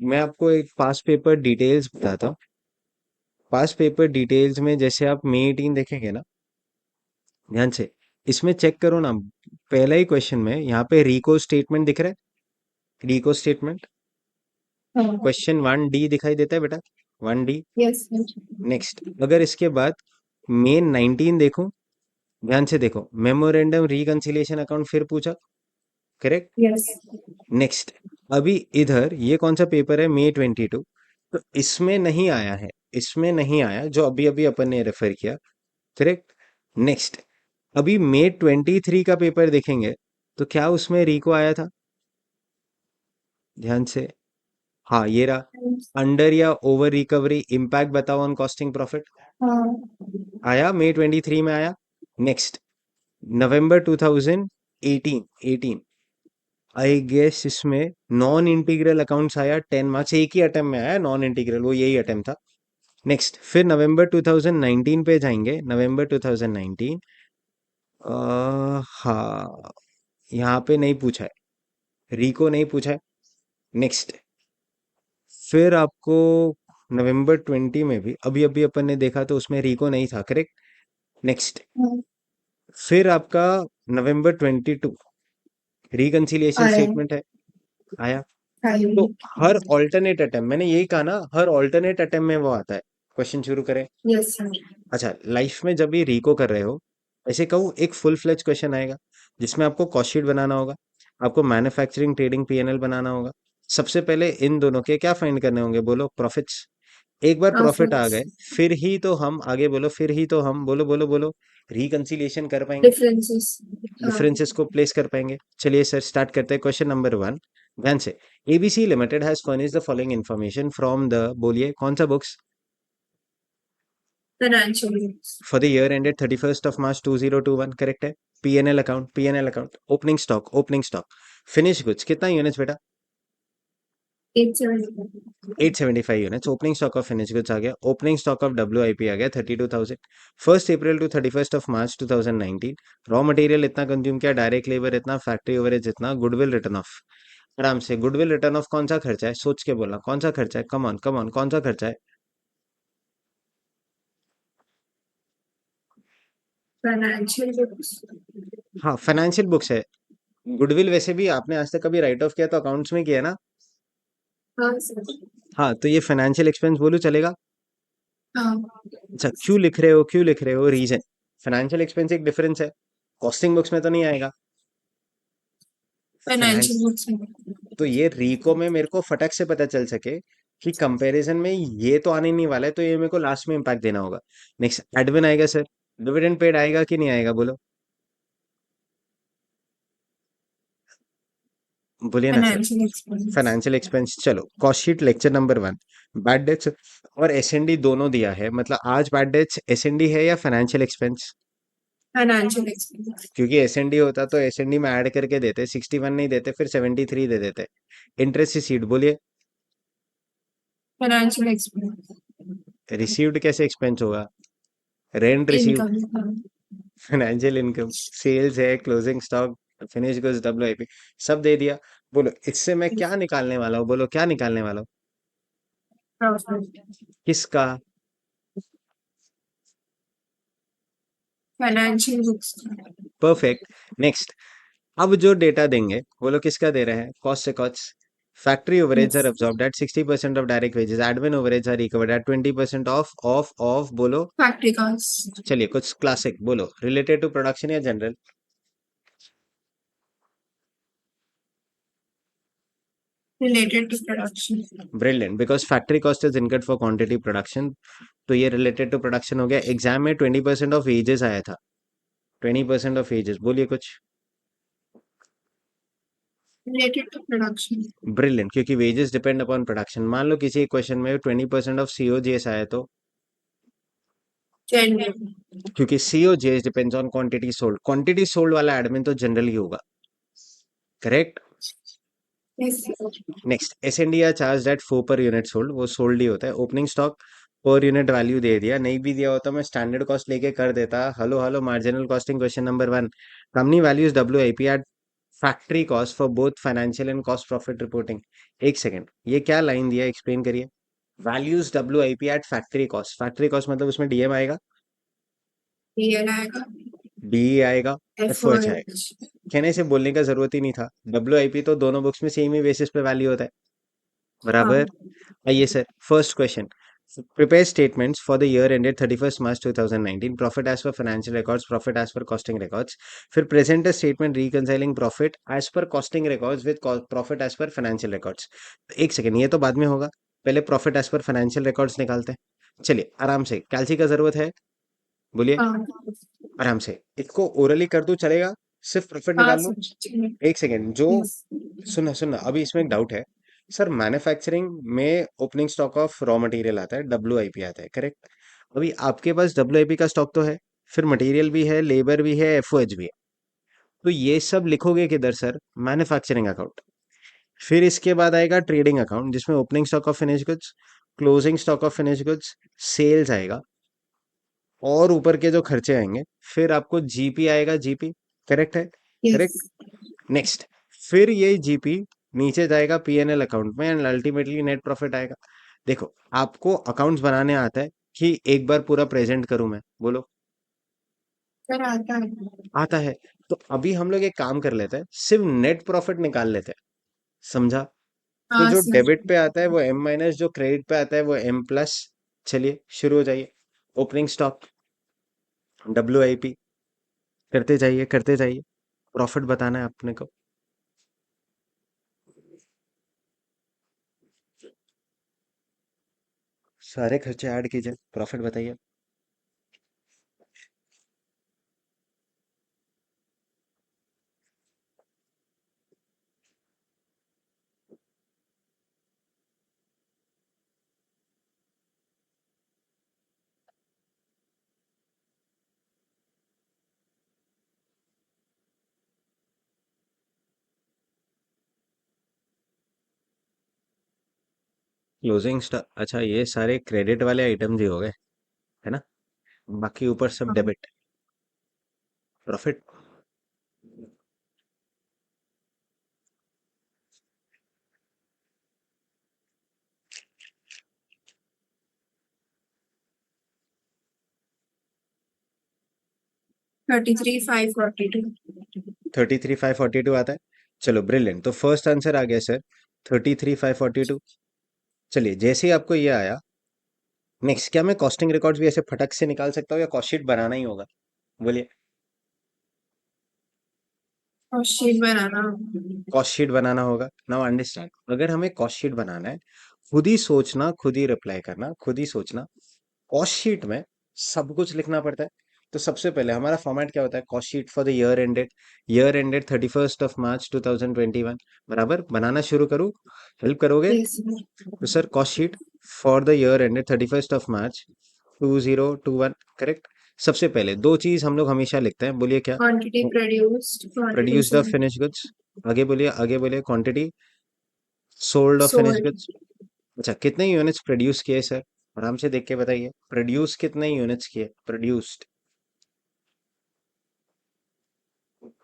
मैं आपको एक पास्ट पेपर डिटेल्स बताता हूँ। पास्ट पेपर डिटेल्स में जैसे आप मई 18 देखेंगे ना, ध्यान से इसमें चेक करो ना। पहला ही क्वेश्चन में यहाँ पे रिको स्टेटमेंट दिख रहा है, रिको स्टेटमेंट। हाँ। क्वेश्चन 1D दिखाई देता है बेटा, 1D। यस। नेक्स्ट, अगर इसके बाद मेन 19 देखो, ध्यान से देखो, मेमोरेंडम रिकंसिलिएशन अकाउंट फिर पूछा, करेक्ट। यस। नेक्स्ट, अभी इधर ये कौन सा पेपर है, मई 22, तो इसमें नहीं आया है, इसमें नहीं आया जो अभी अभी अपन ने रेफर किया, करेक्ट। नेक्स्ट, अभी मई 23 का पेपर देखेंगे तो क्या उसमें रिको आया था, ध्यान से। हाँ ये रहा, अंडर या ओवर रिकवरी इम्पैक्ट बताओ ऑन कॉस्टिंग प्रॉफिट, हाँ। आया मई 23 में आया। नेक्स्ट, नवंबर 2018, 18 आई गेस इसमें नॉन इंटीग्रल अकाउंट्स आया, 10 मार्क्स, एक ही अटेम्प्ट में आया नॉन इंटीग्रल, वो यही अटेम्प्ट था। नेक्स्ट, फिर नवंबर 2019 पे जाएंगे, नवंबर 2019, हाँ यहाँ पे नहीं पूछा है, रिको नहीं पूछा है। नेक्स्ट, फिर आपको नवंबर 20 में भी अभी अभी अपन ने देखा तो उसमें रिको नहीं था, करेक्ट। नेक्स्ट, हाँ, फिर आपका नवंबर 22 रिकंसिलिएशन आया। स्टेटमेंट है, आया। तो आया। हर ऑल्टरनेट अटेम्प्ट, मैंने यही कहा ना, हर ऑल्टरनेट अटेम्प्ट में वो आता है। क्वेश्चन शुरू करें। Yes sir. अच्छा, लाइफ में जब भी रिको कर रहे हो, ऐसे कहूँ एक फुल फ्लेज क्वेश्चन आएगा जिसमें आपको कॉस्ट शीट बनाना होगा, आपको मैन्युफैक्चरिंग ट्रेडिंग पीएनएल बनाना होगा। सबसे पहले इन दोनों के क्या फाइंड करने होंगे, बोलो, प्रॉफिट्स। एक बार प्रॉफिट आ गए, प्रॉफिट्स। फिर ही तो हम आगे, बोलो, फिर ही तो हम, बोलो बोलो बोलो, रिकंसिलिएशन कर पाएंगे, डिफरेंसेस। हाँ। डिफरेंसेस को प्लेस कर पाएंगे। चलिए सर स्टार्ट करते हैं, क्वेश्चन नंबर 1, ध्यान से। ABC limited has furnished the following information from the, बोलिए कौन सा books, financial. For the year ended 31 March 2021, correct है। PNL account, PNL account, opening stock, opening stock, finish goods कितना units बेटा, 875। 875 units. Opening stock of finish goods आ गया, opening stock of WIP आ गया 32,000। 1 April to 31 March 2019, raw material इतना consume किया, direct labour इतना, फैक्ट्री ओवरेज इतना, गुडविल रिटर्न ऑफ, आराम से, गुडविल रिटर्न ऑफ कौन सा खर्चा है, सोच के बोलना कौन सा खर्चा है, कम ऑन कम ऑन, कौन सा खर्चा है। Financial books. हाँ फाइनेंशियल बुक्स है। गुडविल वैसे भी आपने आज तक कभी राइट ऑफ किया तो अकाउंट्स में किया ना। हाँ सर। हाँ तो ये फाइनेंशियल एक्सपेंस बोलूं चलेगा। हाँ। अच्छा, क्यों लिख रहे हो, क्यों लिख रहे हो, रीजन। फाइनेंशियल एक्सपेंस एक डिफरेंस है, कॉस्टिंग बुक्स में तो नहीं आएगा। फाइनेंशियल फाइनेंस, बुक्स में। तो ये रीको में मेरे को फटक से पता चल सके कि कंपैरिजन में ये तो आने नहीं वाला है, तो ये मेरे को लास्ट में इम्पैक्ट देना होगा। नेक्स्ट, एडमिन आएगा सर, डिविडेंड पेड आएगा कि नहीं आएगा, बोलो, बोलिए ना sir. Financial expense. Financial expense, चलो cost sheet lecture number 1, bad debts और एसएनडी दोनों दिया है, मतलब आज बैड डेट्स एसएनडी है या फाइनेंशियल एक्सपेंस, फाइनेंशियल एक्सपेंस। क्योंकि एसएनडी होता तो एसएनडी में ऐड करके देते, 61 नहीं देते, फिर 73 दे देते। इंटरेस्ट रिसीव्ड, बोलिए, फाइनेंशियल एक्सपेंस। रिसीव्ड कैसे एक्सपेंस होगा, rent received, income. Financial income, sales है, closing stock, finish goods, WIP, सब दे दिया। बोलो इससे मैं क्या निकालने वाला हूँ, बोलो क्या निकालने वाला हूँ, प्रॉफिट। किसका, फाइनेंशियल बुक्स। परफेक्ट। नेक्स्ट, अब जो डेटा देंगे बोलो किसका दे रहे हैं, कॉस्ट से cost. Factory overheads yes. Are absorbed at 60% of direct wages, admin overheads are recovered at 20% of बोलो। Factory cost. चलिए कुछ क्लासिक बोलो, रिलेटेड टू प्रोडक्शन या general, related to production. Brilliant, because factory cost is incurred for quantity production, तो ये related to production हो गया। Exam में 20% ऑफ वेजेस आया था, 20% ऑफ वेजेस, बोलिए कुछ, रिलेटेड टू प्रोडक्शन। ब्रिलियंट, क्योंकि वेजेस डिपेंड अपॉन प्रोडक्शन। मान लो किसी एक क्वेश्चन में 20% ऑफ सीओजीएस आया तो, जेन्युइन। क्योंकि COGS depends on quantity sold, quantity sold वाला एडमिन तो जनरली होगा, correct. Yes. Next, SND are charge at 4 per unit sold, वो सोल्ड ही होता है। Opening stock per unit value दे दिया, नहीं भी दिया होता मैं स्टैंडर्ड कॉस्ट लेके कर देता। Hello hello, marginal costing question number 1, company values W I P at factory cost for both financial and cost profit reporting. एक सेकेंड, ये क्या लाइन दिया, एक्सप्लेन करिए। Values WIP at factory cost मतलब उसमें DM आएगा, ईयर आएगा, DE आएगा, FOH आएगा। FOH। कहने से बोलने का जरूरत ही नहीं था, WIP तो दोनों बुक्स में सेम ही बेसिस पे वैल्यू होता है, हाँ, बराबर। आइए sir, first question, prepare statements for the year ended 31st March 2019, profit as per financial records, profit as per costing records। फिर present a statement reconciling profit as per costing records with profit as per financial records। एक second, ये तो बाद में होगा, पहले profit as per financial records निकालते हैं। चलिए आराम से, कैल्सी का जरूरत है, बोलिए हाँ, आराम से। इसको ओरली कर दूं चलेगा, सिर्फ प्रॉफिट हाँ निकाल लूं। सर, चलिए। एक सेकेंड, जो यस, सुनना सुनना, अभी इसमें एक डाउट है सर। मैन्युफैक्चरिंग में opening stock of raw material आता है, WIP आता है, करेक्ट। अभी आपके पास WIP का स्टॉक तो है, फिर मटेरियल भी है, लेबर भी है, FOH भी है, तो ये सब लिखोगे किधर सर? Manufacturing account. फिर इसके बाद आएगा ट्रेडिंग अकाउंट, जिसमें opening stock of finish goods, closing stock of finish goods, sales आएगा, और ऊपर के जो खर्चे आएंगे। फिर आपको GP आएगा, GP, करेक्ट है, यस करेक्ट। नेक्स्ट, फिर ये GP नीचे जाएगा PNL अकाउंट में, एंड अल्टीमेटली नेट प्रॉफिट आएगा। देखो, आपको अकाउंट्स बनाने आता है कि एक बार पूरा प्रेजेंट करूं मैं, बोलो। सर, आता है। आता है। तो अभी हम लोग एक काम कर लेते हैं, सिर्फ नेट प्रॉफिट निकाल लेते हैं, समझा। तो हाँ जो सर। डेबिट पे आता है वो M-, जो क्रेडिट पे आता है वो M+। चलिए शुरू हो जाइए। ओपनिंग स्टॉक WIP, करते जाइए, प्रॉफिट बताना है अपने को। सारे खर्चे ऐड कीजिए, प्रॉफिट बताइए। क्लोजिंग स्टॉक, अच्छा ये सारे क्रेडिट वाले आइटम ही हो गए, है ना। बाकी ऊपर सब हाँ, डेबिट, प्रॉफिट। 33,542। 33,542 आता है। चलो ब्रिलियंट, तो फर्स्ट आंसर आ गया सर, 33,542। चलिए जैसे ही आपको ये आया, नेक्स्ट, क्या मैं कॉस्टिंग रिकॉर्ड्स भी ऐसे फटक से निकाल सकता हूँ या कॉस्ट शीट बनाना ही होगा, बोलिए। और शीट बनाना। कॉस्ट शीट बनाना होगा, नाउ अंडरस्टैंड। अगर हमें कॉस्ट शीट बनाना है, खुद ही सोचना, खुद ही रिप्लाई करना, खुद ही सोचना। कॉस्ट शीट में सब कुछ लिखना पड़ता है। तो सबसे पहले हमारा फॉर्मेट क्या होता है? Cost sheet for the year ended 31st of March 2021, बराबर। बनाना शुरू करूँ, हेल्प करोगे? यस। तो sir cost sheet for the year ended 31st of March 2021, correct. सबसे पहले दो चीज हम लोग हमेशा लिखते हैं, बोलिए क्या? Quantity produced, quantity produce the sold. Finish goods, आगे बोलिए, आगे बोलिए, quantity sold off finish sold. Goods. अच्छा, कितने यूनिट्स प्रोड्यूस किए सर? आराम से देख के बताइए, प्रोड्यूस कितने यूनिट्स किए, प्रोड्यूस्ड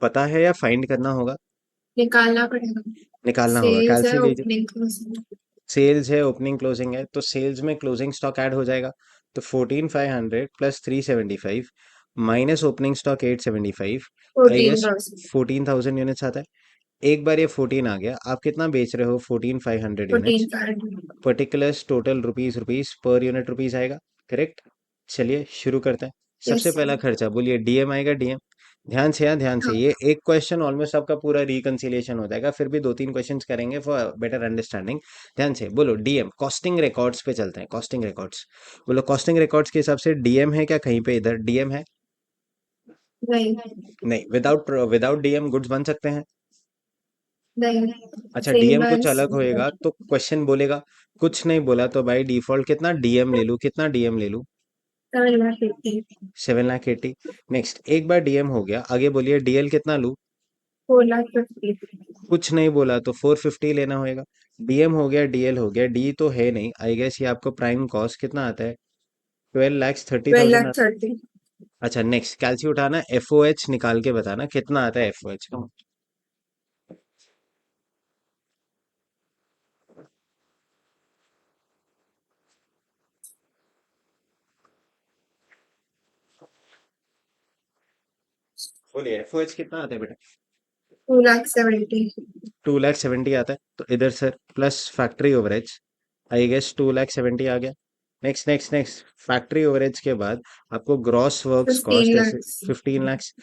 पता है या फाइंड करना होगा? निकालना पड़ेगा। निकालना होगा, सेल्स है, कैलसी लीजिए। Opening closing. सेल्स है, ओपनिंग क्लोजिंग है, तो सेल्स में क्लोजिंग स्टॉक ऐड हो जाएगा। तो 14,500 plus 375 minus opening stock 875, I guess 14,000। 14,000 units आता है। एक बार ये 14 आ गया, आप कितना बेच रहे हो? 14,500 units. 14,500। Particulars total rupees, rupees per unit rupees आएगा, करेक्ट। चलिए शुरू करते हैं। यस। सबसे पहला खर्चा, बोलिए DM आएगा, DM। ध्यान से, हाँ ध्यान से, हाँ, ये एक क्वेश्चन ऑलमोस्ट आपका पूरा रिकंसिलिएशन हो जाएगा, फिर भी दो तीन क्वेश्चंस करेंगे फॉर बेटर अंडरस्टैंडिंग। ध्यान से बोलो, DM। कॉस्टिंग रिकॉर्ड्स पे चलते हैं, कॉस्टिंग रिकॉर्ड्स। बोलो, कॉस्टिंग रिकॉर्ड्स के हिसाब से DM है क्या कहीं पे? इधर DM है? नहीं, नहीं, विदाउट विदाउट DM गुड्स बन सकते हैं? नहीं। अच्छा, सेम DM कुछ एज। अलग होएगा तो क्वेश्चन बोलेगा। कुछ नहीं बोला तो बाय डिफॉल्ट कितना DM ले लूं, कितना DM ले लूं? 7,50,000। 7,80,000। नेक्स्ट, एक बार DM हो गया, आगे बोलिए DL कितना लूं? 4,50,000। कुछ नहीं बोला तो 450 लेना होएगा। DM हो गया, DL हो गया, D तो है नहीं, आई गेस ये आपको प्राइम कॉस्ट कितना आता है? 12,30,000 आता 12,30,000। है। अच्छा नेक्स्ट, कैलसी उठाना, FOH निकाल के बताना कितना आता है FOH का। बोलिए एफओएच कितना आता है बेटा? 2,70,000. 2,70,000 आता है, तो इधर sir plus factory overheads, I guess 2,70,000 आ गया। Next next next, factory overheads के बाद आपको ग्रॉस वर्क्स 15 कॉस्ट ऐसे lakhs. 15 lakhs।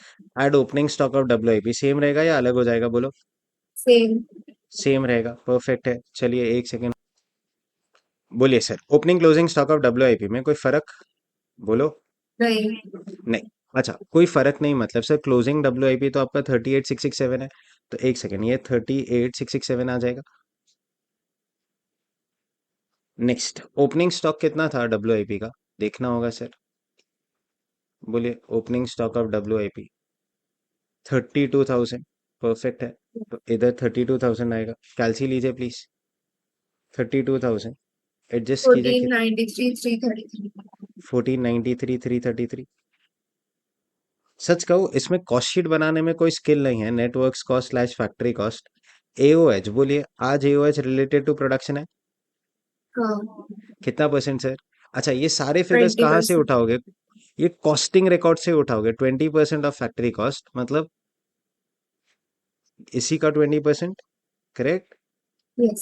Add opening stock of WIP same रहेगा या अलग हो जाएगा बोलो? Same. सेम रहेगा, परफेक्ट है। चलिए एक सेकेंड, बोलिए sir opening closing stock of WIP में कोई फर्क? बोलो। Right. नहीं। अच्छा कोई फर्क नहीं, मतलब सर क्लोजिंग डब्ल्यूआईपी तो आपका 38,667 है, तो एक सेकेंड, ये 38,667 आ जाएगा। नेक्स्ट ओपनिंग स्टॉक कितना था डब्ल्यूआईपी का, देखना होगा सर। बोलिए opening stock of WIP 32,000, perfect है। तो इधर 32,000 आएगा, कैलसी लीजिए प्लीज। 32,000 एडजस्ट कीजिए कि 1493, 333. 1493,333। सच कहूँ इसमें कॉस्ट शीट बनाने में कोई स्किल नहीं है, networks cost slash factory cost. AOH बोलिए, आज एओएच रिलेटेड टू प्रोडक्शन है हाँ. कितना परसेंट सर? अच्छा ये सारे फिगर्स कहाँ से 20%. उठाओगे? ये कॉस्टिंग रिकॉर्ड से उठाओगे। 20% ऑफ फैक्ट्री कॉस्ट मतलब इसी का 20%, करेक्ट? Yes.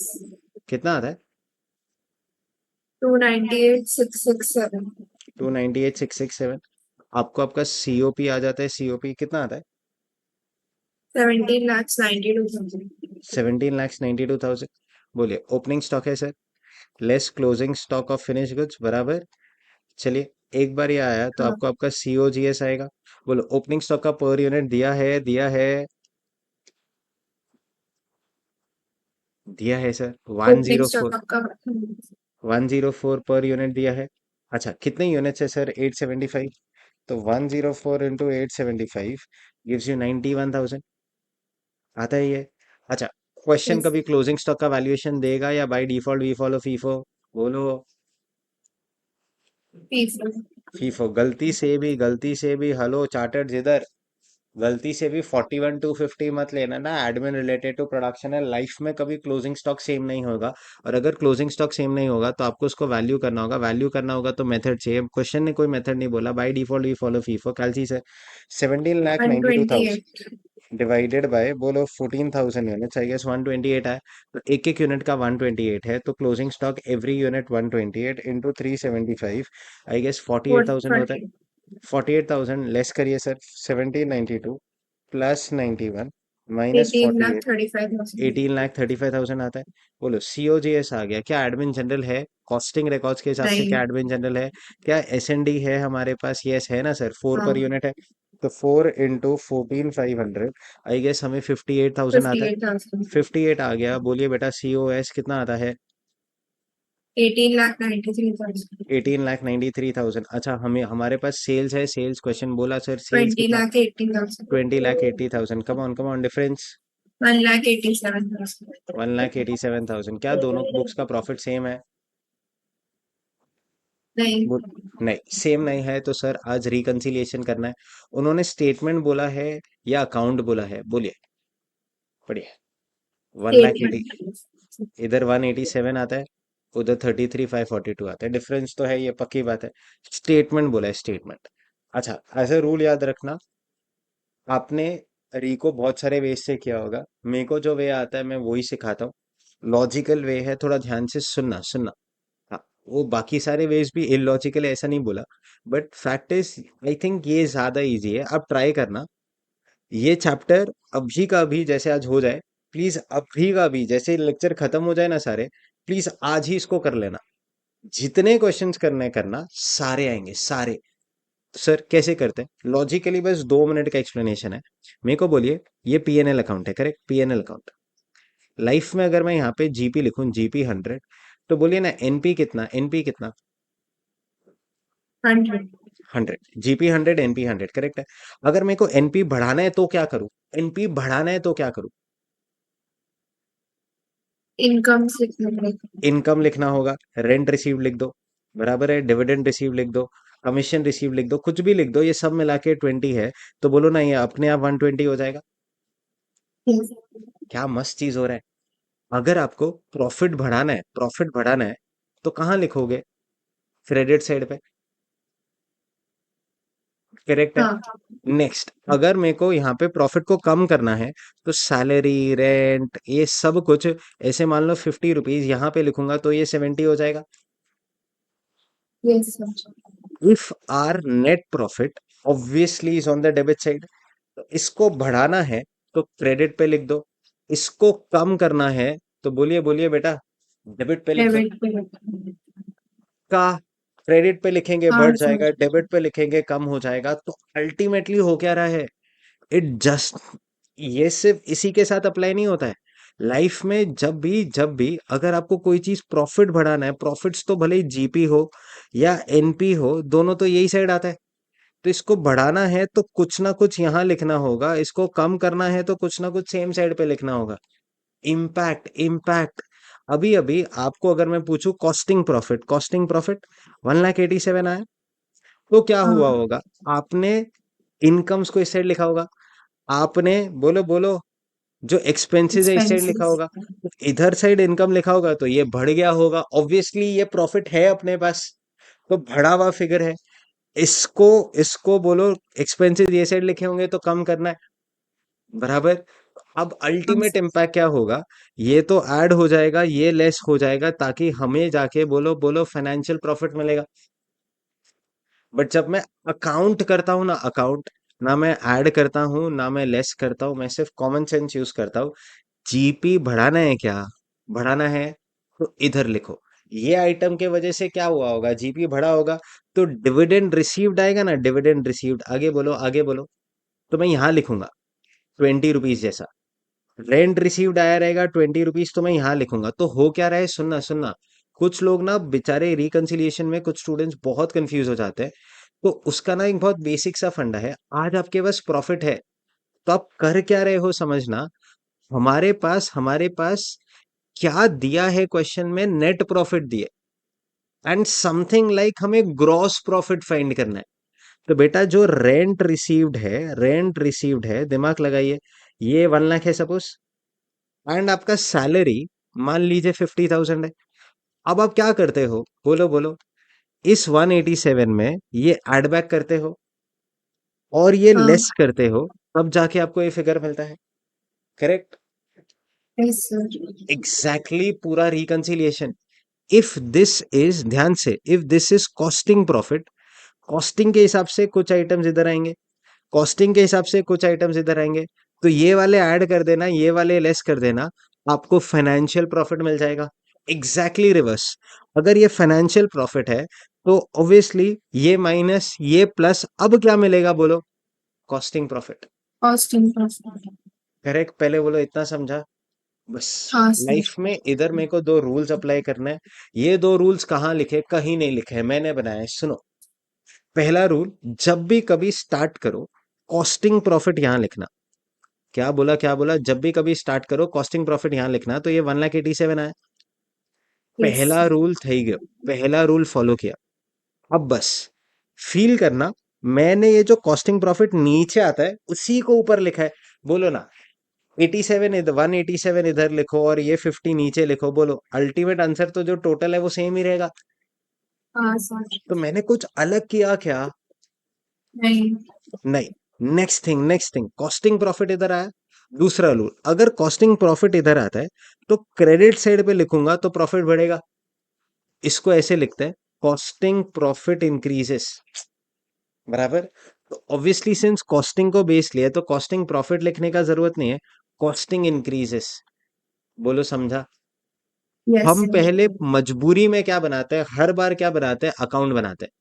कितना आता है? 298,667. 298,667। आपको आपका सीओपी आ जाता है, सीओपी कितना आता है? 17,92,000. 17,92,000। बोलिए ओपनिंग स्टॉक है sir, less closing stock of finish goods बराबर। चलिए एक बार ये आया तो हाँ. आपको आपका सीओजीएस आएगा। बोलो ओपनिंग स्टॉक का पर यूनिट दिया है, दिया है, दिया है sir. One Opening zero stock four का. 104 पर यूनिट दिया है। अच्छा कितने यूनिट्स है सर? 875। तो 104 इंटू 875 गिव्स यू 91,000, आता है ये। अच्छा क्वेश्चन Yes. कभी क्लोजिंग स्टॉक का वैल्यूएशन देगा या by default we follow FIFO? बोलो। People. फीफो, गलती से भी हेलो चार्टर्ड जिधर, गलती से भी 41,250 मत लेना ना, एडमिन रिलेटेड टू प्रोडक्शन है। लाइफ में कभी क्लोजिंग स्टॉक सेम नहीं होगा, और अगर क्लोजिंग स्टॉक सेम नहीं होगा तो आपको उसको वैल्यू करना होगा। वैल्यू करना होगा तो मेथड चाहिए, क्वेश्चन ने कोई मेथड नहीं बोला। By default we follow FIFO, कैलसी से 17,92,000 128. डिवाइडेड बाय बोलो 14,000 यूनिट्स, आई गेस 128 है। तो एक एक यूनिट का 128 है, तो closing stock every unit 128 into 375, I guess 48,000 होता है। 440. 48,000 लेस करिए सर, 1792 प्लस 91 माइनस 18 lakh 48, 35,000. 18,35,000 आता है। बोलो सीओजीएस आ गया क्या? एडमिन जनरल है कॉस्टिंग रिकॉर्ड्स के हिसाब से? क्या नहीं. एडमिन जनरल है? क्या एसएनडी है हमारे पास? यस है ना सर, 4 पर हाँ. यूनिट है। तो 4 इंटू 14,500, आई गेस हमें 58,000 आता है। 58,000. 58 आ गया। बोलिए बेटा सीओएस कितना आता है? 18,93,000. 18,93,000। अच्छा हमें हमारे पास सेल्स है, सेल्स क्वेश्चन बोला सर, सेल्स 20 कितना? lakh 18,000. 20,80,000। Come on difference. 1,87,000. 1,87,000। क्या दोनों बुक्स का प्रॉफिट सेम है? नहीं. वो- नहीं सेम नहीं है तो सर आज रिकंसिलिएशन करना है। उन्होंने स्टेटमेंट बोला है या अकाउंट बोला है? बोलिए। बढ़िया। 1,80,000, Statement. इधर 187 आता है, उधर 33,542 आता है, डिफरेंस तो है, ये पक्की बात है। स्टेटमेंट बोला है, स्टेटमेंट। अच्छा ऐसे रूल याद रखना, आपने रिको बहुत सारे वे से किया होगा, मेरे को जो वे आता है मैं वही सिखाता हूँ। लॉजिकल वे है, थोड़ा ध्यान से सुनना सुनना। हाँ, वो बाकी सारे वेज भी इलॉजिकल है ऐसा नहीं बोला, but fact is I think ये ज्यादा इजी है, आप ट्राई करना। ये चैप्टर अभी का अभी जैसे आज हो जाए, प्लीज अभी का अभी जैसे लेक्चर खत्म हो जाए ना सारे, प्लीज आज ही इसको कर लेना। जितने क्वेश्चंस करने करना, सारे आएंगे सारे। सर कैसे करते हैं लॉजिकली? बस 2 मिनट का एक्सप्लेनेशन है। मेरे को बोलिए, ये पीएनएल अकाउंट है, करेक्ट? PNL account. लाइफ में अगर मैं यहाँ पे जीपी लिखूं, जीपी 100, तो बोलिए ना एनपी कितना? एनपी कितना? 100. 100। जीपी 100, एनपी 100, करेक्ट है। अगर मेरे को एनपी बढ़ाना है तो क्या करूं? एनपी बढ़ाना है तो क्या करूं? Income statement. इनकम लिखना होगा, रेंट रिसीव लिख दो, बराबर है, डिविडेंड रिसीव लिख दो, कमीशन रिसीव लिख दो, कुछ भी लिख दो, ये सब मिला के 20 है। तो बोलो ना ये अपने आप 120 हो जाएगा। Yes. क्या मस्त चीज हो रहा है। अगर आपको प्रॉफिट बढ़ाना है, प्रॉफिट बढ़ाना है, तो कहाँ लिखोगे? क्रेडिट साइड पे। करेक्ट है। हाँ, नेक्स्ट, अगर मेरे को यहाँ पे प्रॉफिट को कम करना है तो सैलरी, रेंट, ये सब कुछ ऐसे मान लो 50 रुपीज यहाँ पे लिखूंगा तो ये 70 हो जाएगा। yes, sir. If are net profit obviously is on the debit side, तो इसको बढ़ाना है तो क्रेडिट पे लिख दो, इसको कम करना है तो बोलिए बोलिए बेटा, डेबिट पे लिख दो। Debit पे लिखा। का क्रेडिट पे लिखेंगे हाँ बढ़ सर। जाएगा, डेबिट पे लिखेंगे कम हो जाएगा, तो अल्टीमेटली हो क्या रहा है, इट जस्ट, ये सिर्फ इसी के साथ अप्लाई नहीं होता है। लाइफ में जब भी अगर आपको कोई चीज प्रॉफिट बढ़ाना है, प्रॉफिट्स तो भले ही जीपी हो या एनपी हो, दोनों तो यही साइड आता है। तो इसको बढ़ाना है तो कुछ ना कुछ यहाँ लिखना होगा, इसको कम करना है तो कुछ ना कुछ सेम साइड पे लिखना होगा। इम्पैक्ट, इम्पैक्ट, अभी अभी आपको अगर मैं पूछूं कॉस्टिंग प्रॉफिट 1,87,000 आया, तो क्या हुआ हाँ, होगा, आपने इनकम्स को इस साइड लिखा होगा, आपने, बोलो बोलो, जो एक्सपेंसेस है इस साइड लिखा expenses। होगा, तो इधर साइड इनकम लिखा होगा तो ये बढ़ गया होगा, ऑब्वियसली ये प्रॉफिट है अपने पास, तो बढ़ा हुआ फिगर है। इसको इसको बोलो एक्सपेंसेस ये साइड लिखे होंगे तो कम करना है, बराबर। अब हाँ अल्टीमेट सर। इम्पैक्ट क्या होगा, ये तो ऐड हो जाएगा, ये लेस हो जाएगा, ताकि हमें जाके बोलो बोलो फाइनेंशियल प्रॉफिट मिलेगा। बट जब मैं अकाउंट करता हूँ ना, अकाउंट, ना मैं ऐड करता हूँ ना मैं लेस करता हूँ, मैं सिर्फ कॉमन सेंस यूज करता हूँ। जीपी बढ़ाना है क्या, बढ़ाना है तो इधर लिखो, ये आइटम के वजह से क्या हुआ होगा, जीपी बढ़ा होगा, तो डिविडेंड रिसीव्ड आएगा ना, डिविडेंड रिसीव्ड, आगे बोलो आगे बोलो, तो मैं यहाँ लिखूंगा 20 रुपीज जैसा। रेंट रिसीव्ड आया रहेगा 20 रुपीज, तो मैं यहाँ लिखूंगा। तो हो क्या रहा है, सुनना सुनना, कुछ लोग ना बेचारे रिकंसिलिएशन में कुछ स्टूडेंट्स बहुत कंफ्यूज हो जाते हैं। तो उसका ना एक बहुत बेसिक सा फंडा है, आज आपके पास प्रॉफिट है तो आप कर क्या रहे हो समझना। हमारे पास क्या दिया है क्वेश्चन में, नेट प्रॉफिट दिए, एंड समथिंग लाइक हमें ग्रॉस प्रॉफिट फाइंड करना है। तो बेटा जो रेंट रिसीव्ड है, दिमाग लगाइए, ये 1 लाख है सपोज, एंड आपका सैलरी मान लीजिए 50,000 है। अब आप क्या करते हो, बोलो बोलो, इस 187 में ये एड बैक करते हो और ये हाँ, लेस करते हो, तब जाके आपको ये फिगर मिलता है, करेक्ट। yes sir। एग्जैक्टली पूरा रिकंसिलिएशन। इफ दिस इज, ध्यान से, if this is costing profit, costing के हिसाब से कुछ आइटम्स इधर आएंगे, कॉस्टिंग के हिसाब से कुछ आइटम्स इधर आएंगे, तो ये वाले ऐड कर देना, ये वाले लेस कर देना, आपको फाइनेंशियल प्रॉफिट मिल जाएगा। एग्जैक्टली रिवर्स, अगर ये फाइनेंशियल प्रॉफिट है तो ऑब्वियसली ये माइनस ये प्लस, अब क्या मिलेगा बोलो, costing profit. Costing profit। Correct, पहले बोलो इतना समझा, बस। हाँ सर। लाइफ में इधर मेरे को दो रूल्स अप्लाई करना है, ये दो रूल्स कहाँ लिखे, कहीं नहीं लिखे हैं, मैंने बनाए हैं, सुनो। पहला रूल, जब भी कभी स्टार्ट करो कॉस्टिंग प्रॉफिट यहां लिखना। क्या बोला, जब भी कभी स्टार्ट करो कॉस्टिंग प्रॉफिट यहां लिखना, तो ये 1,87,000 आया। Yes। पहला रूल થઈ गया, पहला रूल फॉलो किया। अब बस फील करना, मैंने ये जो कॉस्टिंग प्रॉफिट नीचे आता है उसी को ऊपर लिखा है, बोलो ना, 87 इधर, 187 इधर लिखो और ये 50 नीचे लिखो, बोलो अल्टीमेट आंसर तो जो टोटल है वो सेम ही रहेगा। हाँ सर। तो मैंने कुछ अलग किया क्या, नहीं। नहीं। नेक्स्ट थिंग कॉस्टिंग प्रॉफिट इधर आया, दूसरा रूल, अगर कॉस्टिंग प्रॉफिट इधर आता है तो क्रेडिट साइड पे लिखूंगा तो प्रॉफिट बढ़ेगा। इसको ऐसे लिखते हैं, कॉस्टिंग प्रॉफिट इंक्रीजेस, बराबर। तो ऑब्वियसली सिंस कॉस्टिंग को बेस लिया है, तो कॉस्टिंग प्रॉफिट लिखने का जरूरत नहीं है, कॉस्टिंग इंक्रीजेस, बोलो समझा। Yes हम sir। पहले मजबूरी में क्या बनाते हैं, हर बार क्या बनाते हैं, अकाउंट बनाते हैं,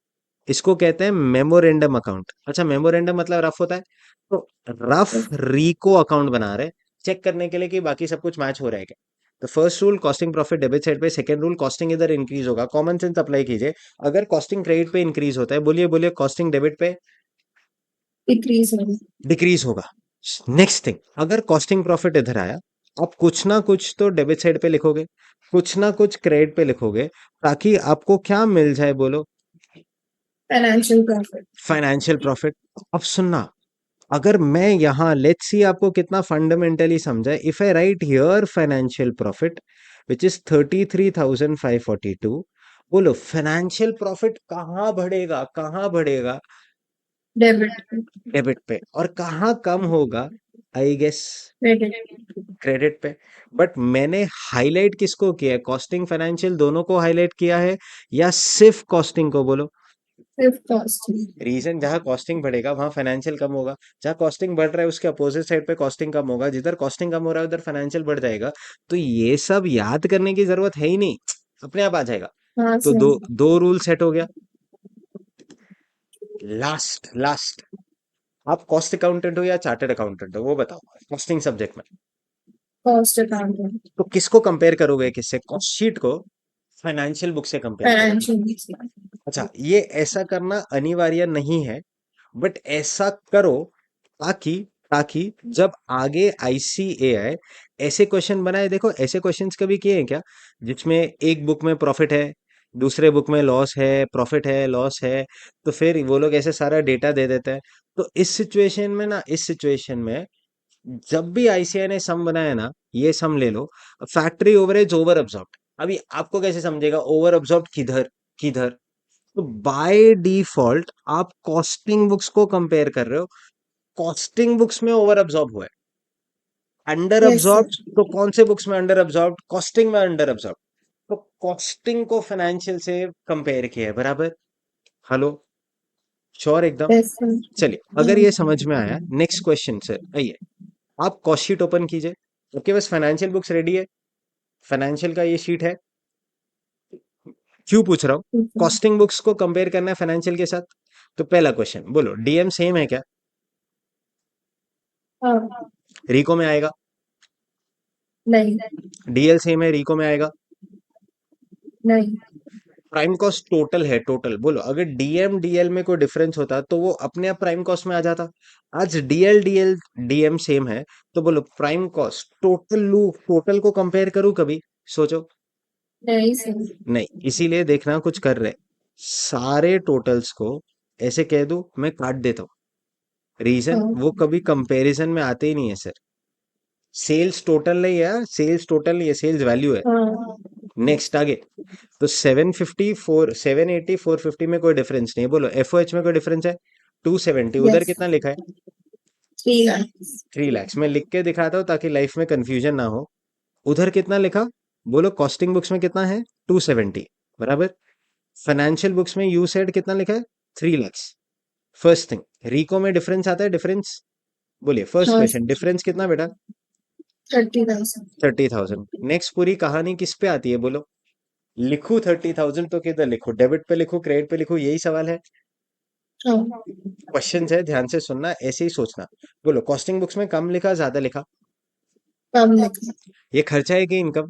इसको कहते हैं मेमोरेंडम अकाउंट। अच्छा, मेमोरेंडम मतलब रफ होता है, तो रफ Yes। रीको अकाउंट बना रहे, चेक करने के लिए कि बाकी सब कुछ मैच हो रहा है क्या। तो first rule costing profit debit side पे, सेकंड रूल कॉस्टिंग इधर इंक्रीज होगा, कॉमन सेंस अप्लाई कीजिए। अगर कॉस्टिंग क्रेडिट पे इंक्रीज होता है, बोलिए बोलिए, कॉस्टिंग डेबिट पे Decrease होगी। डिक्रीज होगा। नेक्स्ट थिंग, अगर कॉस्टिंग प्रॉफिट इधर आया, आप कुछ ना कुछ तो डेबिट साइड पे लिखोगे, कुछ ना कुछ क्रेडिट पे लिखोगे, ताकि आपको क्या मिल जाए बोलो, Financial profit। Financial profit. अब सुनना, अगर मैं यहाँ, लेट्स सी आपको कितना फंडामेंटली समझा है, if I right here financial profit which is 33,542, बोलो फाइनेंशियल प्रॉफिट कहाँ बढ़ेगा, कहाँ बढ़ेगा, डेबिट डेबिट पे। और कहाँ कम होगा? आई गेस क्रेडिट क्रेडिट पे। बट मैंने हाईलाइट किसको किया है? कॉस्टिंग फाइनेंशियल दोनों को हाईलाइट किया है या सिर्फ कॉस्टिंग को? बोलो। सिर्फ कॉस्ट रीजन, जहां कॉस्टिंग बढ़ेगा वहां फाइनेंशियल कम होगा, जहां कॉस्टिंग बढ़ रहा है उसके अपोजिट साइड पे कॉस्टिंग कम होगा, जिधर कॉस्टिंग कम हो रहा है उधर फाइनेंशियल बढ़ जाएगा। तो ये सब याद करने की जरूरत है ही नहीं, अपने आप आ जाएगा। हाँ तो दो सर दो रूल सेट हो गया। लास्ट लास्ट, आप कॉस्ट अकाउंटेंट हो या चार्टर्ड अकाउंटेंट हो, वो बताओ कॉस्टिंग सब्जेक्ट में। कॉस्ट अकाउंटिंग तो किसको कंपेयर करोगे? किससे? कॉस्ट शीट को फाइनेंशियल बुक से कंपेयर करोगे। फाइनेंशियल अच्छा, ये ऐसा करना अनिवार्य नहीं है, बट ऐसा करो ताकि ताकि जब आगे आईसीएआई ऐसे क्वेश्चन बनाए, देखो ऐसे क्वेश्चंस कभी किए हैं क्या जिसमें एक बुक में प्रॉफिट है, दूसरे बुक में लॉस है, प्रॉफिट है, लॉस है, तो फिर वो लोग ऐसे सारा डेटा दे देते हैं। तो इस सिचुएशन में ना, इस सिचुएशन में जब भी आईसीआई ने सम बनाया ना, ये सम ले लो, फैक्ट्री ओवरेज ओवर अब्सॉर्ब्ड। अभी आपको कैसे समझेगा ओवर अब्सॉर्ब्ड किधर किधर? तो बाय डिफॉल्ट आप कॉस्टिंग बुक्स को कंपेयर कर रहे हो, कॉस्टिंग बुक्स में ओवर अब्सॉर्ब हुआ है। अंडर यस अब्सॉर्ब सर तो कौन से बुक्स में अंडर अब्सॉर्ब? कॉस्टिंग में अंडर अब्सॉर्ब। तो कॉस्टिंग को फाइनेंशियल से कंपेयर किया है, बराबर। हेलो, श्योर एकदम? यस सर चलिए, अगर ये समझ में आया, नेक्स्ट क्वेश्चन सर आइए। आप कॉस्ट शीट ओपन कीजिए, आपके पास फाइनेंशियल बुक्स रेडी है, फाइनेंशियल का ये शीट है। क्यों पूछ रहा हूँ? ठीक है कॉस्टिंग बुक्स को कंपेयर करना है फाइनेंशियल के साथ। तो पहला क्वेश्चन बोलो, डीएम सेम है क्या? हाँ रिको में आएगा? नहीं डीएल सेम है, रिको में आएगा? नहीं प्राइम कॉस्ट टोटल है, टोटल बोलो। अगर डीएम डीएल में कोई डिफरेंस होता तो वो अपने आप प्राइम कॉस्ट में आ जाता। आज डीएल डीएल डीएम सेम है, तो बोलो प्राइम कॉस्ट टोटल लू, टोटल को कंपेयर करूं कभी? सोचो। नहीं सर नहीं, इसीलिए देखना कुछ कर रहे, सारे टोटल्स को ऐसे कह दूं, मैं काट देता हूँ। रीजन, हाँ वो कभी कंपैरिजन में आते ही नहीं है सर। सेल्स टोटल नहीं है, सेल्स टोटल नहीं है, सेल्स वैल्यू है। हाँ नेक्स्ट आगे। तो 750 780 450 में कोई डिफरेंस नहीं है, बोलो एफओएच में कोई डिफरेंस है? 270, उधर यस कितना लिखा है? 3 लाख 3 lakhs। मैं लिख के दिखाता हूँ ताकि लाइफ में कंफ्यूजन ना हो। उधर कितना लिखा? बोलो कॉस्टिंग बुक्स में कितना है? 270, बराबर। फाइनेंशियल बुक्स में यू सेड कितना लिखा है? 3 lakhs। फर्स्ट थिंग, रिको में डिफरेंस आता है, डिफरेंस बोलिए, फर्स्ट हाँ क्वेश्चन, डिफरेंस कितना बेटा? 30,000 30,000। नेक्स्ट पूरी कहानी किस पे आती है बोलो? लिखू 30,000 तो किधर लिखू, डेबिट पे लिखू, क्रेडिट पे लिखू, यही सवाल है। हाँ क्वेश्चन है, ध्यान से सुनना, ऐसे ही सोचना। बोलो कॉस्टिंग बुक्स में कम लिखा, ज्यादा लिखा? कम लिखा ये खर्चा है कि इनकम?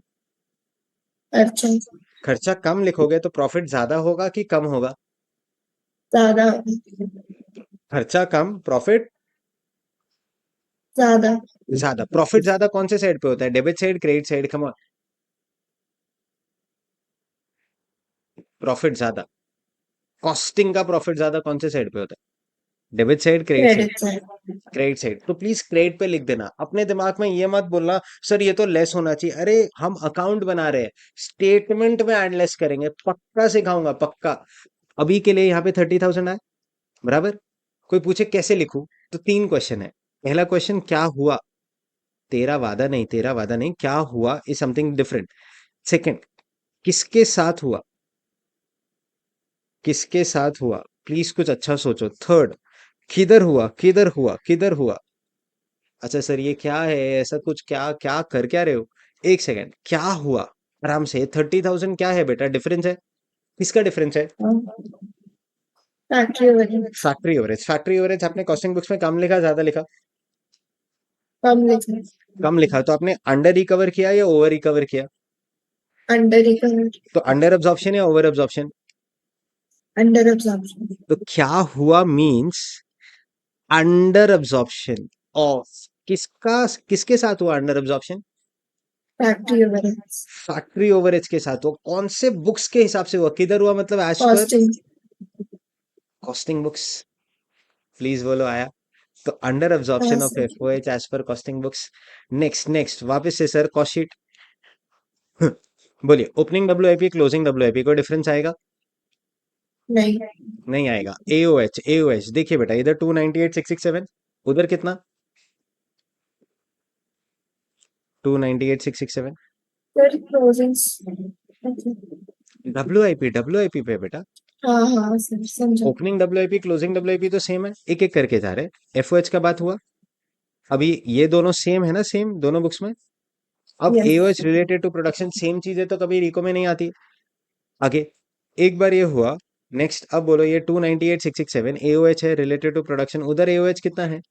अच्छा खर्चा कम लिखोगे तो प्रॉफिट ज्यादा होगा कि कम होगा? ज्यादा खर्चा कम, प्रॉफिट ज्यादा ज्यादा। प्रॉफिट ज्यादा कौन से साइड पे होता है? Debit side, credit side? कम, प्रॉफिट ज्यादा, कॉस्टिंग का प्रॉफिट ज्यादा कौन से साइड पे होता है? Debit side, credit side? Credit side credit side. तो प्लीज क्रेडिट पे लिख देना। अपने दिमाग में ये मत बोलना सर ये तो लेस होना चाहिए। अरे हम अकाउंट बना रहे हैं, स्टेटमेंट में एड लेस करेंगे, पक्का सिखाऊंगा, पक्का। अभी के लिए यहाँ पे 30,000 आए, बराबर। कोई पूछे कैसे लिखूं, तो 3 क्वेश्चन है। पहला क्वेश्चन, क्या हुआ? तेरा वादा नहीं, तेरा वादा नहीं, क्या हुआ इज समथिंग डिफरेंट। सेकंड, किसके साथ हुआ, किसके साथ हुआ? प्लीज कुछ अच्छा सोचो। थर्ड, किधर हुआ, किधर हुआ, किधर हुआ? अच्छा सर ये क्या है, ऐसा कुछ क्या क्या कर क्या रहे हो? एक सेकंड, क्या हुआ? आराम से। 30,000 क्या है बेटा? डिफरेंस है, किसका डिफरेंस है? फैक्ट्री वाली फैक्ट्री एवरेज। फैक्ट्री एवरेज आपने कॉस्टिंग बुक्स में कम लिखा, ज्यादा लिखा? कम लिखा कम लिखा। तो आपने अंडर रिकवर किया या ओवर रिकवर किया? अंडर रिकवर तो अंडर अब्जॉर्प्शन या ओवर अब्जॉर्प्शन? अंडर एब्जॉर्प्शन तो क्या हुआ मींस अंडर अब्जॉर्प्शन ऑफ किसका, किसके साथ हुआ under absorption? Factory overheads factory overheads के साथ हुआ। कौन से बुक्स के हिसाब से हुआ? किधर हुआ मतलब? As per costing costing books. Please बोलो आया? तो अंडर हाँ absorption of sir FOH as per costing books. Next next, वापस से सर कॉस्ट शीट। बोलिए, ओपनिंग डब्ल्यूआईपी, क्लोजिंग डब्ल्यूआईपी, कोई डिफरेंस आएगा? नहीं, नहीं आएगा। एओएच, एओएच देखिए बेटा, इधर 298,667, उधर कितना 298,667। Sir closing. अच्छा। डब्ल्यूआईपी, डब्ल्यूआईपी पे बेटा, हाँ हाँ सर समझा। ओपनिंग डब्ल्यूआईपी क्लोजिंग डब्ल्यूआईपी तो सेम है, एक एक करके जा रहे। एफओएच का बात हुआ, अभी ये दोनों सेम है ना, सेम दोनों बुक्स में। अब yes. AOH related to production same चीज है तो कभी रिको में नहीं आती। आगे एक बार ये हुआ। नेक्स्ट अब बोलो, ये 298,667 एओएच है रिलेटेड टू प्रोडक्शन, उधर एओएच कितना है?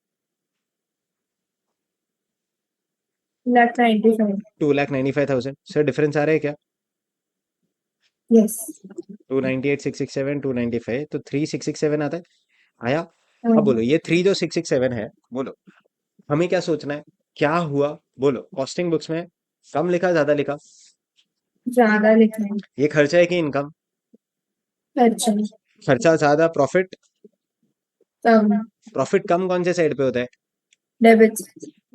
1,95,000। 2,95,000। सर डिफरेंस आ रहा है क्या? यस। 298,667 295 तो 3,667 आता है। आया? हाँ, अब बोलो ये थ्री जो 667 है, बोलो हमें क्या सोचना है, क्या हुआ? बोलो कॉस्टिंग बुक्स में कम लिखा ज्यादा लिखा? ज्यादा लिखा है। ये खर्चा है कि इनकम? खर्चा खर्चा ज्यादा, प्रॉफिट? कम। प्रॉफिट कम कौन से साइड पे होता है? डेबिट।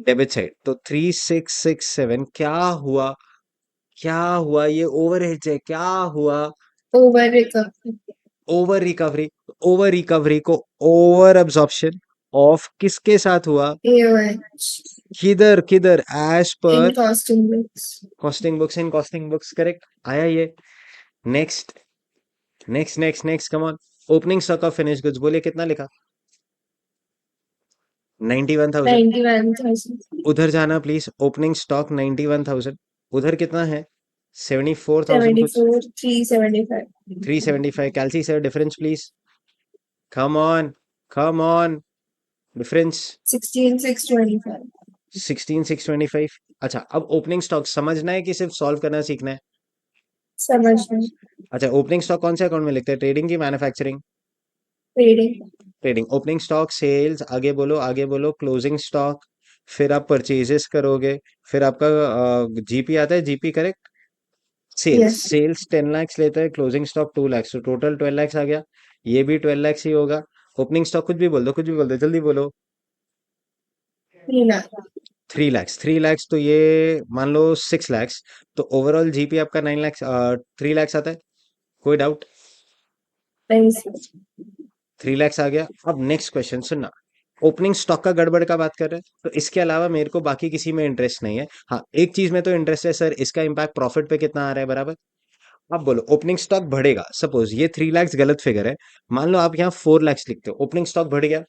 Debit side. तो 3,667 क्या हुआ? क्या हुआ? ये ओवरहेड्स है, क्या हुआ? Over recovery. Over recovery. Over recovery को ओवर अब्जॉर्प्शन ऑफ किसके साथ हुआ? एओएच किधर किधर? एज इन पर कॉस्टिंग बुक्स। कॉस्टिंग बुक्स, इन कॉस्टिंग बुक्स, करेक्ट आया ये। Next next next next, come on. Opening stock of finish goods बोलिए कितना लिखा? 91,000। 91,000। उधर जाना प्लीज, ओपनिंग स्टॉक 91,000, उधर कितना है? 74,000 कुछ। 74, 375। 375। कैलसी sir difference please, come on, come on, difference. 16,625। 16,625। अच्छा अब ओपनिंग स्टॉक समझना है कि सिर्फ सॉल्व करना सीखना है? समझ में। अच्छा ओपनिंग स्टॉक कौन से अकाउंट में लिखते हैं, ट्रेडिंग की manufacturing? Trading. Trading. Opening stock sales, आगे बोलो आगे बोलो, क्लोजिंग स्टॉक, फिर आप परचेजेस करोगे, फिर आपका जीपी आता है, GP correct. Sales, yes. Sales 10 lakhs लेता है, क्लोजिंग स्टॉक 2 lakhs, तो टोटल 12 lakhs आ गया। ये भी 12 lakhs ही होगा। ओपनिंग स्टॉक कुछ भी बोल दो, कुछ भी बोल दो, जल्दी बोलो। 3 लाख। 3 lakhs, 3 lakhs तो ये मान लो 6 lakhs, तो ओवरऑल जीपी आपका 9 lakhs, 3 lakhs आता है। कोई डाउट? नहीं सर। 3 lakhs आ गया। अब नेक्स्ट क्वेश्चन सुनना। ओपनिंग स्टॉक का गड़बड़ का बात कर रहे हैं, तो इसके अलावा मेरे को बाकी किसी में इंटरेस्ट नहीं है। हाँ एक चीज में तो इंटरेस्ट है सर, इसका इम्पैक्ट प्रॉफिट पे कितना आ रहा है, बराबर। अब बोलो ओपनिंग स्टॉक बढ़ेगा, सपोज ये 3 lakhs गलत फिगर है, मान लो आप यहाँ 4 lakhs लिखते हो, ओपनिंग स्टॉक बढ़ गया,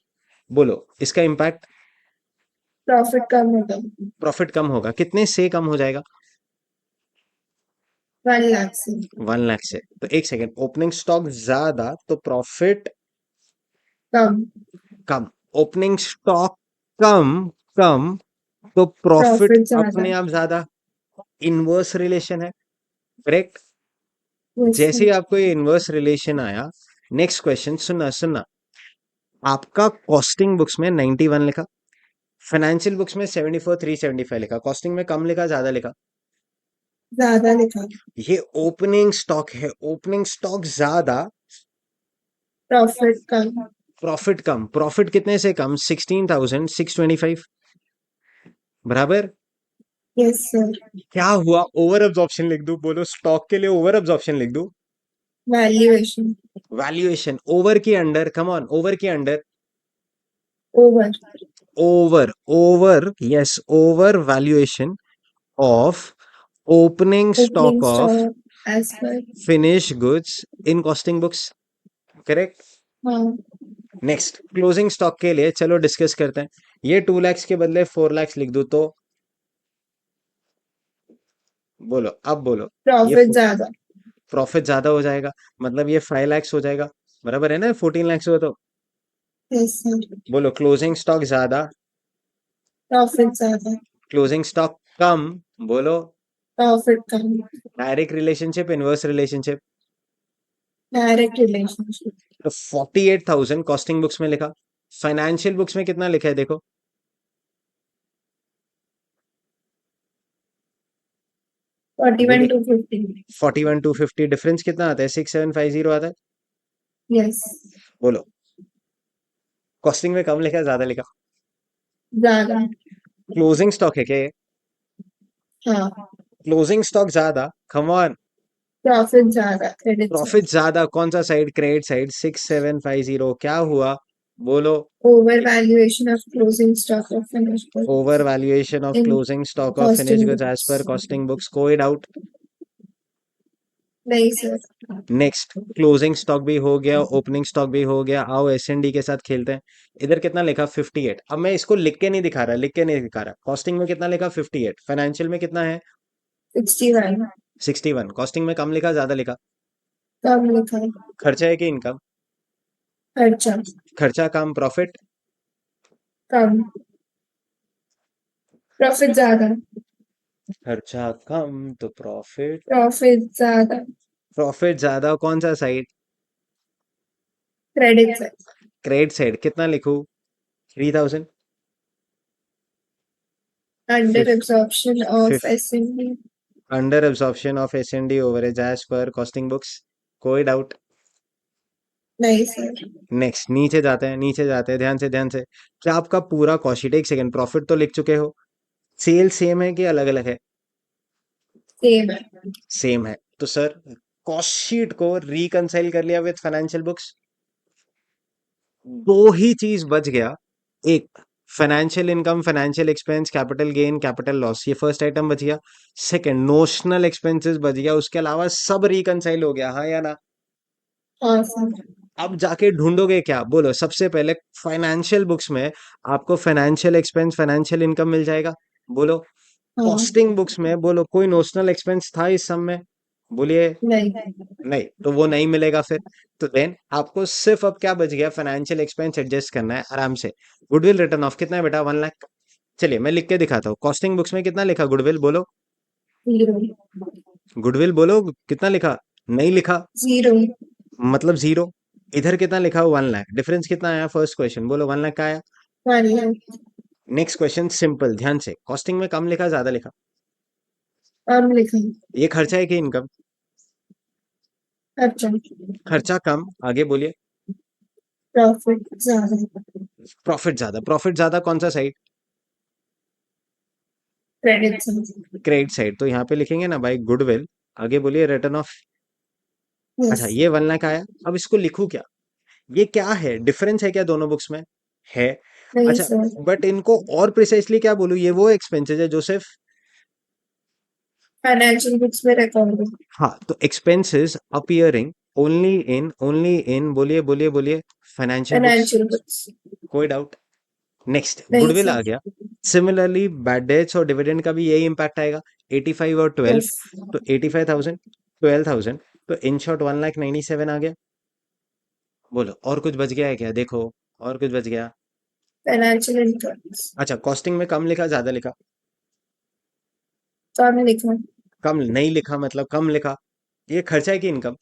बोलो इसका इम्पैक्ट? प्रॉफिट कम होगा। प्रॉफिट कम होगा, कितने से कम हो जाएगा? 1 लाख से। 1 लाख से। तो एक सेकेंड, ओपनिंग स्टॉक ज्यादा तो प्रॉफिट कम। कम। ओपनिंग स्टॉक कम, कम तो प्रॉफिट प्रॉफिट ज्यादा। अपने आप ज्यादा। इनवर्स रिलेशन है, करेक्ट। यस जैसे सर। ही आपको ये इनवर्स रिलेशन आया, नेक्स्ट क्वेश्चन सुनना सुनना। आपका कॉस्टिंग बुक्स में 91 लिखा, फाइनेंशियल बुक्स में 74,375 लिखा, कॉस्टिंग में कम लिखा ज्यादा लिखा? ज्यादा लिखा। ये ओपनिंग स्टॉक है, ओपनिंग स्टॉक ज्यादा, प्रॉफिट कम। प्रॉफिट कम। प्रॉफिट कितने से कम? 16,625, बराबर। Yes sir. क्या हुआ? ओवर अब्जॉर्प्शन लिख दूं? बोलो स्टॉक के लिए ओवर अब्जॉर्प्शन लिख दूं? वैल्यूएशन। वैल्यूएशन ओवर के अंडर, कम ऑन, ओवर के under. Over. Over, over, yes over valuation of opening opening stock of stock as per. Finish goods in costing books, correct. हाँ। Next closing stock के लिए चलो discuss करते हैं। ये 2 lakhs के बदले 4 lakhs लिख दूं तो? बोलो अब बोलो। ये प्रॉफिट ज्यादा। प्रॉफिट ज्यादा हो जाएगा, मतलब ये 5 lakhs हो जाएगा, बराबर है ना, 14 lakhs हुआ तो। Yes sir. बोलो क्लोजिंग स्टॉक ज्यादा, प्रॉफिट ज्यादा। क्लोजिंग स्टॉक कम, बोलो। प्रॉफिट कम। Direct relationship, inverse relationship? Direct relationship. तो 48,000 कॉस्टिंग बुक्स में लिखा, फाइनेंशियल बुक्स में कितना लिखा है देखो? 41, बोलिए। 250। 41,250, डिफरेंस कितना आता है? 6,750 आता है। यस। बोलो कॉस्टिंग में कम लिखा है ज्यादा लिखा? ज्यादा। क्लोजिंग स्टॉक है क्या ये? हाँ। क्लोजिंग स्टॉक ज्यादा, कम ऑन। प्रॉफिट ज्यादा, क्रेडिट प्रॉफिट ज्यादा, कौन सा साइड? Credit side. 6750 क्या हुआ? बोलो। Over valuation of closing stock of finished over goods valuation of in closing stock of finish costing goods as per books. Costing books, कोई doubt? नहीं sir. Next, closing stock भी हो गया, opening stock भी हो गया। आओ एसएनडी के साथ खेलते हैं। इधर कितना लिखा? 58। अब मैं इसको लिख के नहीं दिखा रहा, लिख के नहीं दिखा रहा। कॉस्टिंग में कितना लिखा? 58। फाइनेंशियल में कितना है? 61 61। कॉस्टिंग में कम लिखा, ज्यादा लिखा? कम लिखा है। खर्चा है कि इनकम? खर्चा खर्चा कम, प्रॉफिट? कम, प्रॉफिट ज्यादा। खर्चा कम तो प्रॉफिट? प्रॉफिट ज्यादा, प्रॉफिट ज्यादा, कौन सा साइड? क्रेडिट से क्रेडिट साइड। कितना लिखूं? 3000? Under absorption of fifth. SMB. Under absorption of SND overage as per costing books, कोई डाउट? नहीं सर। नेक्स्ट, नीचे जाते हैं, नीचे जाते हैं, ध्यान से ध्यान से। क्या आपका पूरा कॉस्ट शीट, एक सेकंड, प्रॉफिट तो लिख चुके हो? सेल सेम है कि अलग अलग है? सेम है। सेम है। तो सर, कॉस्ट शीट को रिकंसाइल कर लिया विद फाइनेंशियल बुक्स। दो ही चीज बच गया। एक, financial income, financial expense, capital gain, capital loss, ये फर्स्ट आइटम बच गया। सेकंड, नोशनल एक्सपेंसेस बच गया। उसके अलावा सब रिकंसाइल हो गया, हाँ या ना? हाँ सर। अब जाके ढूंढोगे क्या? बोलो। सबसे पहले फाइनेंशियल बुक्स में आपको फाइनेंशियल एक्सपेंस, फाइनेंशियल इनकम मिल जाएगा। बोलो। हाँ। कॉस्टिंग बुक्स में बोलो, कोई नोशनल एक्सपेंस था इस सम में? बोलिए। नहीं। नहीं, तो वो नहीं मिलेगा फिर। तो देन आपको सिर्फ अब क्या बच गया? फाइनेंशियल एक्सपेंस एडजस्ट करना है आराम से। गुडविल रिटर्न ऑफ कितना है बेटा? 1 लाख। चलिए मैं लिख के दिखाता हूँ। कॉस्टिंग बुक्स में कितना लिखा गुडविल? बोलो। जीरो। गुडविल बोलो, कितना लिखा? नहीं लिखा जीरो। मतलब जीरो। इधर कितना लिखा? 1 लाख। डिफरेंस कितना आया? फर्स्ट क्वेश्चन बोलो, 1 लाख का आया। 1 लाख। नेक्स्ट क्वेश्चन सिंपल, ध्यान से। कॉस्टिंग में कम लिखा, ज्यादा लिखा? कम लिखा। ये खर्चा है कि इनकम? खर्चा। खर्चा कम, आगे बोलिए। प्रॉफिट ज्यादा। प्रॉफिट ज्यादा। प्रॉफिट ज्यादा, कौन सा साइड? क्रेडिट से। Credit side. तो यहाँ पे लिखेंगे ना भाई गुडविल, आगे बोलिए रिटर्न ऑफ। यस। अच्छा, ये 1 लाख आया। अब इसको लिखूं क्या? ये क्या है? डिफरेंस है क्या दोनों बुक्स में? है। नहीं अच्छा, सर। बट इनको और प्रिसाइसली क्या बोलूं? ये वो एक्सपेंसेस है जो सिर्फ, फाइनेंशियल बुक्स में रिकॉर्ड है। हाँ, तो एक्सपेंसेस अपियरिंग ओनली इन बोलिए बोलिए बोलिए, फाइनेंशियल बुक्स, फाइनेंशियल बुक्स। कोई डाउट? नेक्स्ट, नहीं गुडविल आ सर। गया। सिमिलरली बैड डेट्स और डिविडेंड का भी यही इंपैक्ट आएगा। 85 और 12, यस। तो 85,000, 12,000, तो इन शॉर्ट 1,97,000 आ गया। बोलो, और कुछ बच गया है क्या? देखो, और कुछ बच गया? फाइनेंशियल इनकम अच्छा, कॉस्टिंग में कम लिखा, ज्यादा लिखा? कम लिखा। कम नहीं लिखा मतलब कम लिखा। ये खर्चा है कि इनकम?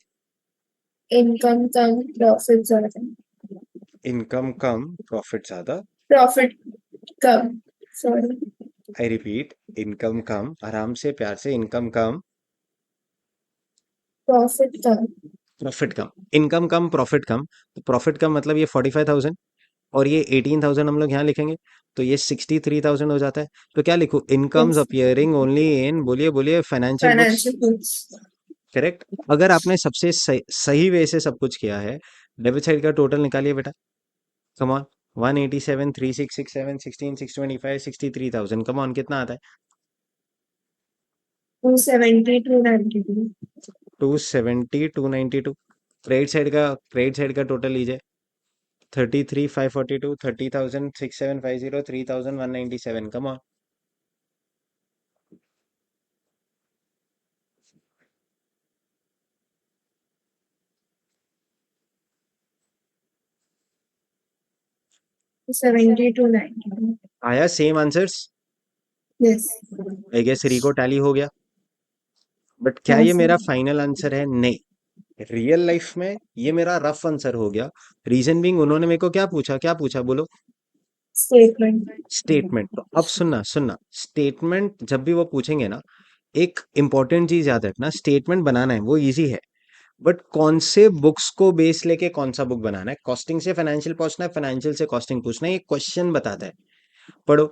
इनकम कम, प्रॉफिट ज्यादा। इनकम कम, प्रॉफिट ज्यादा। प्रॉफिट कम, सॉरी। आई रिपीट, इनकम कम, आराम से प्यार से, इनकम कम, प्रॉफिट कम। प्रॉफिट कम। इनकम कम, प्रॉफिट कम। तो प्रॉफिट कम मतलब ये 45,000, और ये 18,000 हम लोग यहाँ लिखेंगे, तो ये 63,000 हो जाता है। तो क्या लिखूं? Incomes yes. Appearing only in, बोलिए बोलिए, financial books. Financial books. Correct. अगर आपने सबसे सही वे से सब कुछ किया है, डेबिट साइड का टोटल निकालिए बेटा। Come on. 187, 3667, 16, 625, 63,000, कम ऑन, कितना आता है? 270, 292। 270, 292। क्रेडिट साइड का टोटल लीजिए। 33,542, 30,000, 6,750, 3,197, कम ऑन। 270, 292। आया same answers? Yes. I guess reco tally हो गया। बट क्या हाँ ये सर। मेरा फाइनल आंसर है? नहीं। रियल लाइफ में ये मेरा रफ आंसर हो गया। रीजन बीइंग, उन्होंने मेरे को क्या पूछा बोलो? स्टेटमेंट। स्टेटमेंट। तो अब सुनना सुनना, स्टेटमेंट जब भी वो पूछेंगे ना, एक इंपॉर्टेंट चीज याद रखना, स्टेटमेंट बनाना है वो इजी है, बट कौन से बुक्स को बेस लेके कौन सा बुक बनाना है। कॉस्टिंग से फाइनेंशियल पूछना है, फाइनेंशियल से कॉस्टिंग पूछना है, ये क्वेश्चन बताता है। पढ़ो।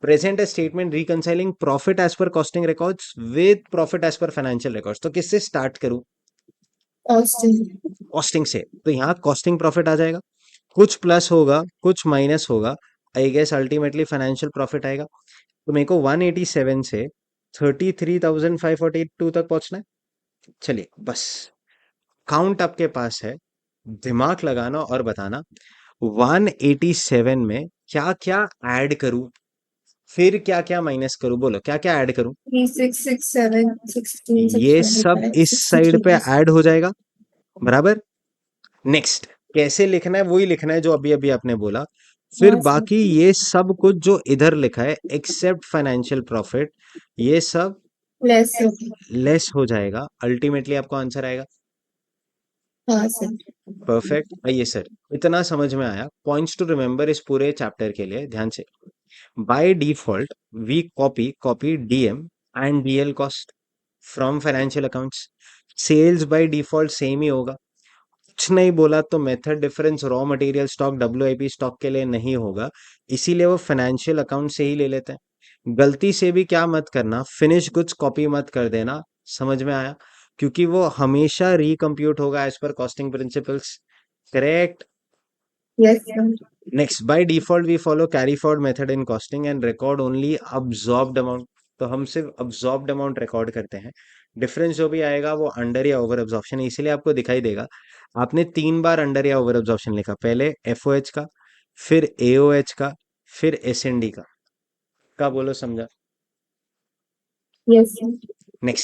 Present statement reconciling profit as per costing records with profit as per financial records. तो किससे स्टार्ट करूं? Austin. कॉस्टिंग से, तो यहाँ कॉस्टिंग प्रॉफिट आ जाएगा, कुछ प्लस होगा कुछ माइनस होगा, I guess ultimately financial profit आएगा। तो मेरे को 187 से 33,542 तक पहुंचना है। चलिए बस, काउंट आपके पास है, दिमाग लगाना और बताना 187 में क्या क्या ऐड करूं, फिर क्या क्या माइनस करूं, बोलो क्या क्या ऐड करूं। 3667 16 ये सब 625 इस साइड 63. पे ऐड हो जाएगा, बराबर। नेक्स्ट कैसे लिखना है वही लिखना है जो अभी अभी आपने बोला। फिर हाँ सर. बाकी ये सब कुछ जो इधर लिखा है एक्सेप्ट फाइनेंशियल प्रॉफिट, ये सब Less sir. लेस हो जाएगा, अल्टीमेटली आपको आंसर आएगा। हाँ सर. परफेक्ट, आइए सर, इतना समझ में आया। पॉइंट्स टू रिमेंबर इस पूरे चैप्टर के लिए ध्यान से। By default we copy DM and DL cost from financial accounts. Sales by default same ही होगा, कुछ नहीं बोला तो method difference raw material stock WIP stock के लिए नहीं होगा, इसीलिए वो फाइनेंशियल अकाउंट से ही ले लेते हैं। गलती से भी क्या मत करना, फिनिश गुड्स कॉपी मत कर देना, समझ में आया, क्योंकि वो हमेशा रिकम्प्यूट होगा as per costing principles, correct. Yes sir. Next, by default we follow carry forward method in costing and record only absorbed amount. तो हम सिर्फ अब्सॉर्ब्ड अमाउंट रिकॉर्ड करते हैं, डिफरेंस जो भी आएगा वो अंडर या ओवर एब्जॉर्प्शन है, इसीलिए आपको दिखाई देगा आपने 3 बार अंडर या ओवर एब्जॉर्प्शन लिखा, पहले एफओएच का, फिर एओएच का, फिर एसएनडी का बोलो समझा। Yes sir. नेक्स्ट,